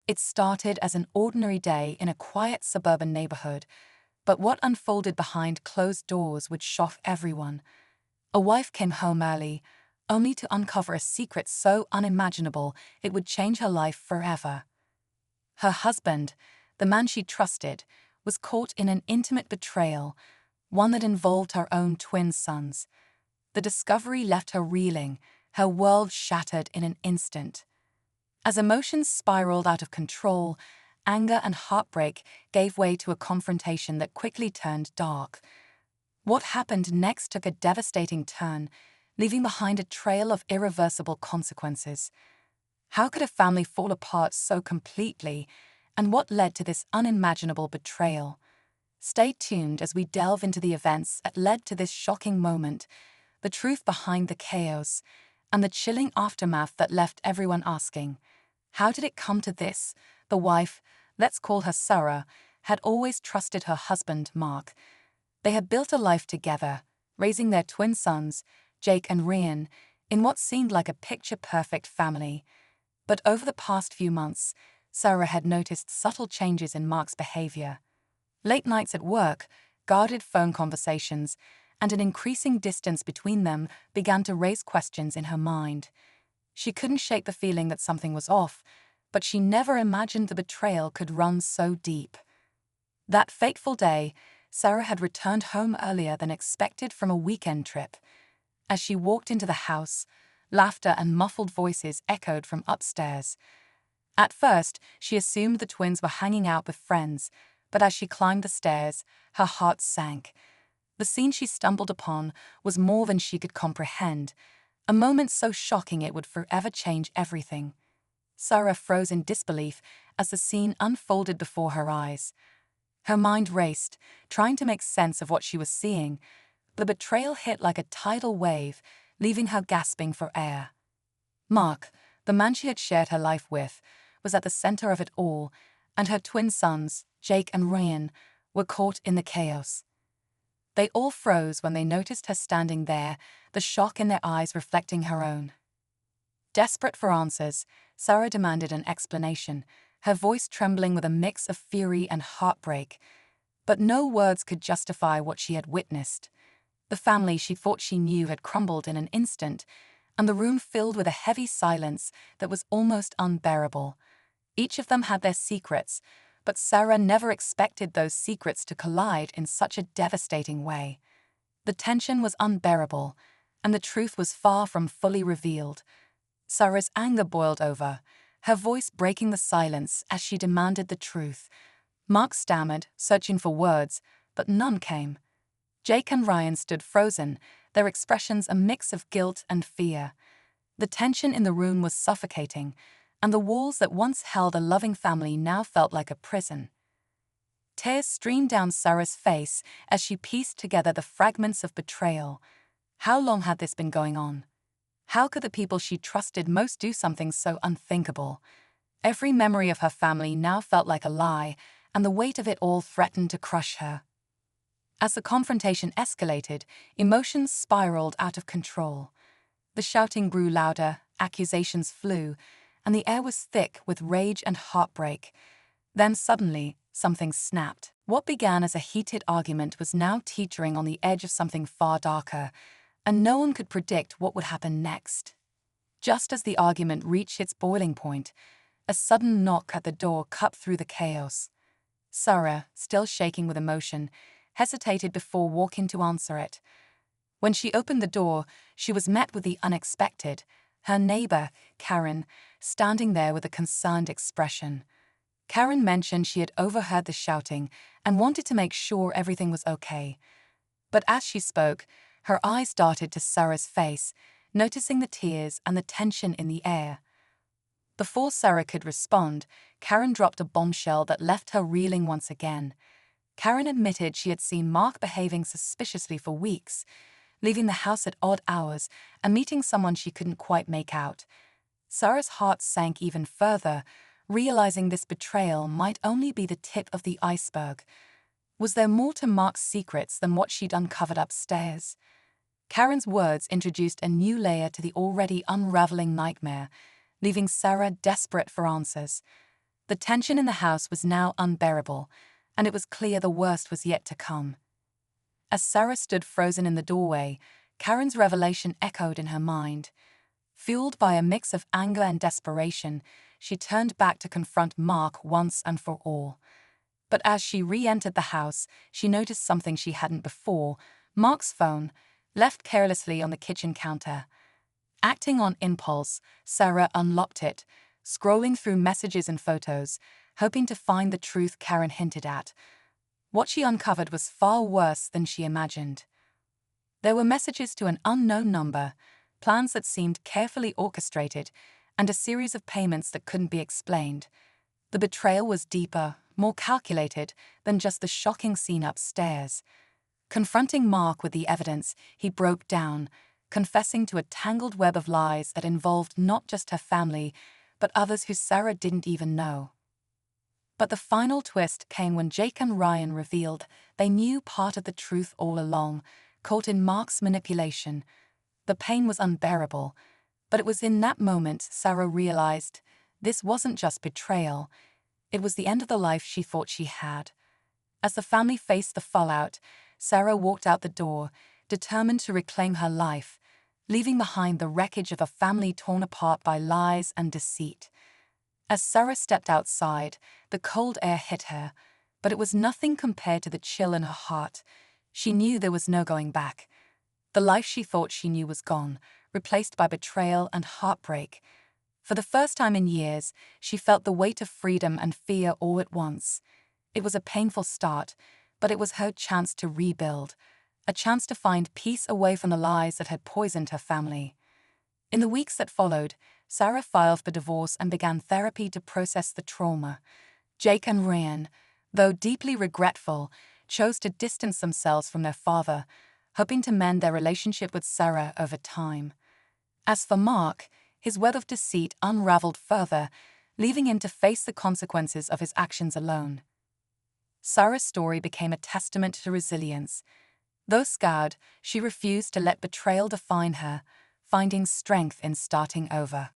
It started as an ordinary day in a quiet suburban neighborhood, but what unfolded behind closed doors would shock everyone. A wife came home early, only to uncover a secret so unimaginable it would change her life forever. Her husband, the man she trusted, was caught in an intimate betrayal, one that involved her own twin sons. The discovery left her reeling, her world shattered in an instant. As emotions spiraled out of control, anger and heartbreak gave way to a confrontation that quickly turned dark. What happened next took a devastating turn, leaving behind a trail of irreversible consequences. How could a family fall apart so completely, and what led to this unimaginable betrayal? Stay tuned as we delve into the events that led to this shocking moment, the truth behind the chaos, and the chilling aftermath that left everyone asking, how did it come to this? The wife, let's call her Sarah, had always trusted her husband, Mark. They had built a life together, raising their twin sons, Jake and Ryan, in what seemed like a picture-perfect family. But over the past few months, Sarah had noticed subtle changes in Mark's behavior. Late nights at work, guarded phone conversations, and an increasing distance between them began to raise questions in her mind. She couldn't shake the feeling that something was off, but she never imagined the betrayal could run so deep. That fateful day, Sarah had returned home earlier than expected from a weekend trip. As she walked into the house, laughter and muffled voices echoed from upstairs. At first, she assumed the twins were hanging out with friends, but as she climbed the stairs, her heart sank. The scene she stumbled upon was more than she could comprehend, a moment so shocking it would forever change everything. Sarah froze in disbelief as the scene unfolded before her eyes. Her mind raced, trying to make sense of what she was seeing. The betrayal hit like a tidal wave, leaving her gasping for air. Mark, the man she had shared her life with, was at the center of it all, and her twin sons, Jake and Ryan, were caught in the chaos. They all froze when they noticed her standing there, the shock in their eyes reflecting her own. Desperate for answers, Sarah demanded an explanation, her voice trembling with a mix of fury and heartbreak. But no words could justify what she had witnessed. The family she thought she knew had crumbled in an instant, and the room filled with a heavy silence that was almost unbearable. Each of them had their secrets, but Sarah never expected those secrets to collide in such a devastating way. The tension was unbearable, and the truth was far from fully revealed. Sarah's anger boiled over, her voice breaking the silence as she demanded the truth. Mark stammered, searching for words, but none came. Jake and Ryan stood frozen, their expressions a mix of guilt and fear. The tension in the room was suffocating, and the walls that once held a loving family now felt like a prison. Tears streamed down Sarah's face as she pieced together the fragments of betrayal. How long had this been going on? How could the people she trusted most do something so unthinkable? Every memory of her family now felt like a lie, and the weight of it all threatened to crush her. As the confrontation escalated, emotions spiraled out of control. The shouting grew louder, accusations flew, and the air was thick with rage and heartbreak. Then suddenly, something snapped. What began as a heated argument was now teetering on the edge of something far darker, and no one could predict what would happen next. Just as the argument reached its boiling point, a sudden knock at the door cut through the chaos. Sarah, still shaking with emotion, hesitated before walking to answer it. When she opened the door, she was met with the unexpected, her neighbor, Karen, standing there with a concerned expression. Karen mentioned she had overheard the shouting and wanted to make sure everything was okay. But as she spoke, her eyes darted to Sarah's face, noticing the tears and the tension in the air. Before Sarah could respond, Karen dropped a bombshell that left her reeling once again. Karen admitted she had seen Mark behaving suspiciously for weeks, leaving the house at odd hours and meeting someone she couldn't quite make out. Sarah's heart sank even further, realizing this betrayal might only be the tip of the iceberg. Was there more to Mark's secrets than what she'd uncovered upstairs? Karen's words introduced a new layer to the already unraveling nightmare, leaving Sarah desperate for answers. The tension in the house was now unbearable, and it was clear the worst was yet to come. As Sarah stood frozen in the doorway, Karen's revelation echoed in her mind. Fueled by a mix of anger and desperation, she turned back to confront Mark once and for all. But as she re-entered the house, she noticed something she hadn't before: Mark's phone, left carelessly on the kitchen counter. Acting on impulse, Sarah unlocked it, scrolling through messages and photos, hoping to find the truth Karen hinted at. What she uncovered was far worse than she imagined. There were messages to an unknown number, plans that seemed carefully orchestrated, and a series of payments that couldn't be explained. The betrayal was deeper, more calculated than just the shocking scene upstairs. Confronting Mark with the evidence, he broke down, confessing to a tangled web of lies that involved not just her family, but others who Sarah didn't even know. But the final twist came when Jake and Ryan revealed they knew part of the truth all along, caught in Mark's manipulation. The pain was unbearable, but it was in that moment Sarah realized this wasn't just betrayal, it was the end of the life she thought she had. As the family faced the fallout, Sarah walked out the door, determined to reclaim her life, leaving behind the wreckage of a family torn apart by lies and deceit. As Sarah stepped outside, the cold air hit her, but it was nothing compared to the chill in her heart. She knew there was no going back. The life she thought she knew was gone, replaced by betrayal and heartbreak. For the first time in years, she felt the weight of freedom and fear all at once. It was a painful start, but it was her chance to rebuild, a chance to find peace away from the lies that had poisoned her family. In the weeks that followed, Sarah filed for divorce and began therapy to process the trauma. Jake and Ryan, though deeply regretful, chose to distance themselves from their father, hoping to mend their relationship with Sarah over time. As for Mark, his web of deceit unraveled further, leaving him to face the consequences of his actions alone. Sarah's story became a testament to resilience. Though scarred, she refused to let betrayal define her, finding strength in starting over.